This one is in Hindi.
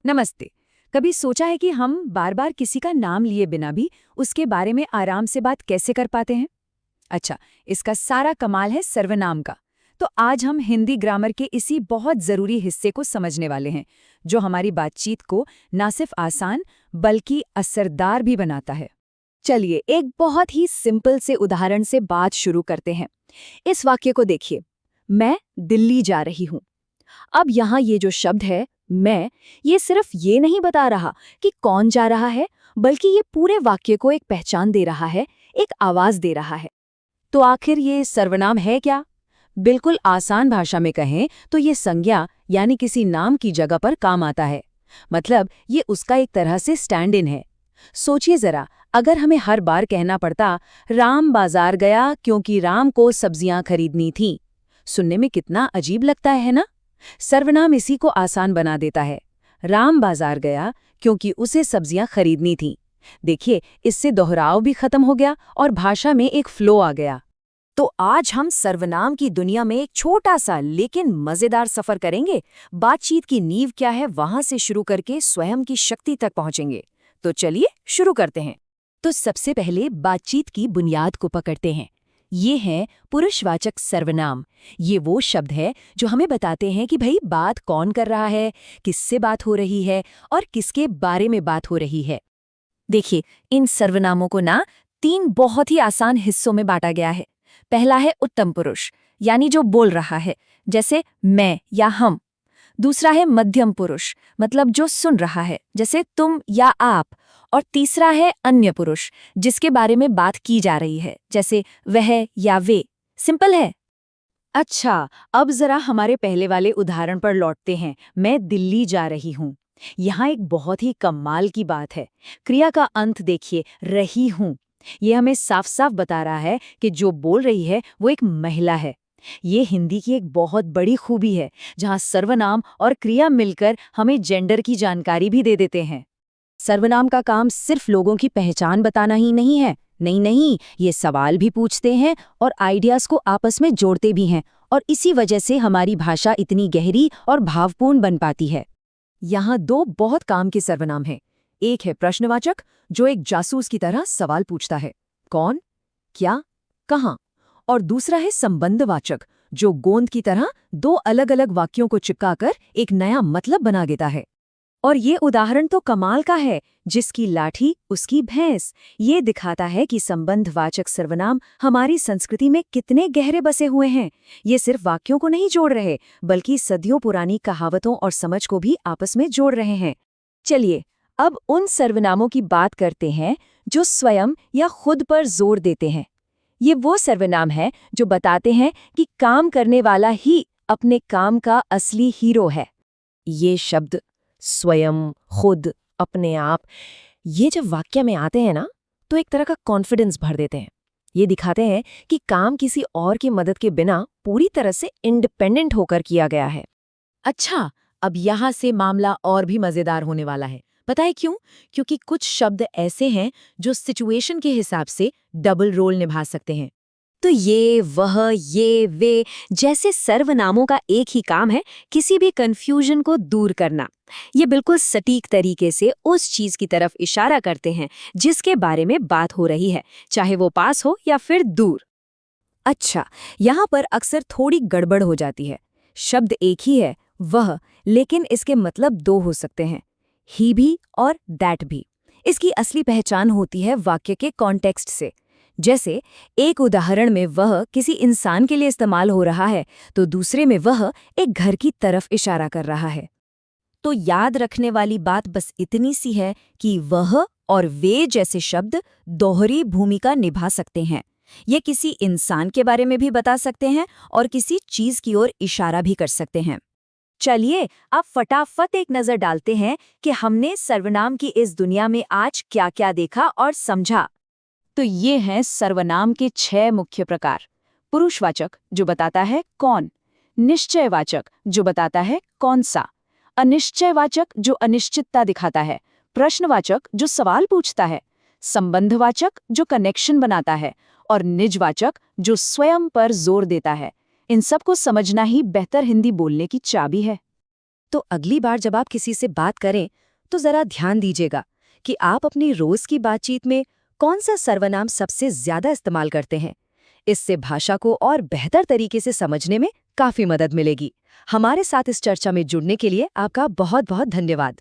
नमस्ते। कभी सोचा है कि हम बार बार किसी का नाम लिए बिना भी उसके बारे में आराम से बात कैसे कर पाते हैं? अच्छा, इसका सारा कमाल है सर्वनाम का। तो आज हम हिंदी ग्रामर के इसी बहुत जरूरी हिस्से को समझने वाले हैं, जो हमारी बातचीत को ना सिर्फ आसान बल्कि असरदार भी बनाता है। चलिए एक बहुत ही सिंपल से उदाहरण से बात शुरू करते हैं। इस वाक्य को देखिए, मैं दिल्ली जा रही हूँ। अब यहाँ ये जो शब्द है मैं, ये सिर्फ ये नहीं बता रहा कि कौन जा रहा है, बल्कि ये पूरे वाक्य को एक पहचान दे रहा है, एक आवाज दे रहा है। तो आखिर ये सर्वनाम है क्या? बिल्कुल आसान भाषा में कहें तो ये संज्ञा यानी किसी नाम की जगह पर काम आता है। मतलब ये उसका एक तरह से स्टैंड इन है। सोचिए जरा, अगर हमें हर बार कहना पड़ता राम बाजार गया क्योंकि राम को सब्जियां खरीदनी थीं, सुनने में कितना अजीब लगता है ना? सर्वनाम इसी को आसान बना देता है। राम बाजार गया क्योंकि उसे सब्जियां खरीदनी थीं। देखिए, इससे दोहराव भी खत्म हो गया और भाषा में एक फ्लो आ गया। तो आज हम सर्वनाम की दुनिया में एक छोटा सा लेकिन मजेदार सफर करेंगे। बातचीत की नींव क्या है वहां से शुरू करके स्वयं की शक्ति तक पहुंचेंगे। तो चलिए शुरू करते हैं। तो सबसे पहले बातचीत की बुनियाद को पकड़ते हैं। ये है पुरुषवाचक सर्वनाम। ये वो शब्द है जो हमें बताते हैं कि भाई बात कौन कर रहा है, किससे बात हो रही है और किसके बारे में बात हो रही है। देखिए, इन सर्वनामों को ना 3 बहुत ही आसान हिस्सों में बांटा गया है। पहला है उत्तम पुरुष, यानी जो बोल रहा है, जैसे मैं या हम। दूसरा है मध्यम पुरुष, मतलब जो सुन रहा है, जैसे तुम या आप। और तीसरा है अन्य पुरुष, जिसके बारे में बात की जा रही है, जैसे वह या वे। सिंपल है। अच्छा, अब जरा हमारे पहले वाले उदाहरण पर लौटते हैं। मैं दिल्ली जा रही हूँ। यहाँ एक बहुत ही कमाल की बात है। क्रिया का अंत देखिए, रही हूँ। ये हमें साफ साफ बता रहा है कि जो बोल रही है वो एक महिला है। ये हिंदी की एक बहुत बड़ी खूबी है, जहाँ सर्वनाम और क्रिया मिलकर हमें जेंडर की जानकारी भी दे देते हैं। सर्वनाम का काम सिर्फ लोगों की पहचान बताना ही नहीं है। नहीं नहीं, ये सवाल भी पूछते हैं और आइडियाज को आपस में जोड़ते भी हैं, और इसी वजह से हमारी भाषा इतनी गहरी और भावपूर्ण बन पाती है। यहाँ 2 बहुत काम के सर्वनाम हैं। एक है प्रश्नवाचक, जो एक जासूस की तरह सवाल पूछता है, कौन, क्या, कहाँ। और दूसरा है संबंधवाचक, जो गोंद की तरह 2 अलग-अलग वाक्यों को चिपकाकर एक नया मतलब बना देता है। और ये उदाहरण तो कमाल का है, जिसकी लाठी उसकी भैंस। ये दिखाता है कि संबंधवाचक सर्वनाम हमारी संस्कृति में कितने गहरे बसे हुए हैं। ये सिर्फ वाक्यों को नहीं जोड़ रहे, बल्कि सदियों पुरानी कहावतों और समझ को भी आपस में जोड़ रहे हैं। चलिए, अब उन सर्वनामों की बात करते हैं जो स्वयं या खुद पर जोर देते हैं। ये वो सर्वनाम है जो बताते हैं कि काम करने वाला ही अपने काम का असली हीरो है। ये शब्द स्वयं, खुद, अपने आप, ये जब वाक्य में आते हैं ना, तो एक तरह का कॉन्फिडेंस भर देते हैं। ये दिखाते हैं कि काम किसी और की मदद के बिना पूरी तरह से इंडिपेंडेंट होकर किया गया है। अच्छा, अब यहाँ से मामला और भी मजेदार होने वाला है। पता है क्यों? क्योंकि कुछ शब्द ऐसे हैं जो सिचुएशन के हिसाब से डबल रोल निभा सकते हैं। तो ये, वह, ये, वे जैसे सर्वनामों का एक ही काम है किसी भी कंफ्यूजन को दूर करना। ये बिल्कुल सटीक तरीके से उस चीज की तरफ इशारा करते हैं जिसके बारे में बात हो रही है, चाहे वो पास हो या फिर दूर। अच्छा, यहाँ पर अक्सर थोड़ी गड़बड़ हो जाती है। शब्द एक ही है, वह, लेकिन इसके मतलब 2 हो सकते हैं, ही भी और दैट भी। इसकी असली पहचान होती है वाक्य के कॉन्टेक्स्ट से। जैसे एक उदाहरण में वह किसी इंसान के लिए इस्तेमाल हो रहा है, तो दूसरे में वह एक घर की तरफ इशारा कर रहा है। तो याद रखने वाली बात बस इतनी सी है कि वह और वे जैसे शब्द दोहरी भूमिका निभा सकते हैं। ये किसी इंसान के बारे में भी बता सकते हैं और किसी चीज की ओर इशारा भी कर सकते हैं। चलिए, अब फटाफट एक नजर डालते हैं कि हमने सर्वनाम की इस दुनिया में आज क्या-क्या देखा और समझा। तो ये हैं सर्वनाम के 6 मुख्य प्रकार। पुरुषवाचक, जो बताता है कौन। निश्चयवाचक, जो बताता है कौन सा। अनिश्चयवाचक, जो अनिश्चितता दिखाता है। प्रश्नवाचक, जो सवाल पूछता है। संबंधवाचक, जो कनेक्शन बनाता है। और निजवाचक, जो स्वयं पर जोर देता है। इन सब को समझना ही बेहतर हिंदी बोलने की चाबी है। तो अगली बार जब आप किसी से बात करें तो जरा ध्यान दीजिएगा कि आप अपनी रोज की बातचीत में कौन सा सर्वनाम सबसे ज्यादा इस्तेमाल करते हैं। इससे भाषा को और बेहतर तरीके से समझने में काफी मदद मिलेगी। हमारे साथ इस चर्चा में जुड़ने के लिए आपका बहुत बहुत धन्यवाद।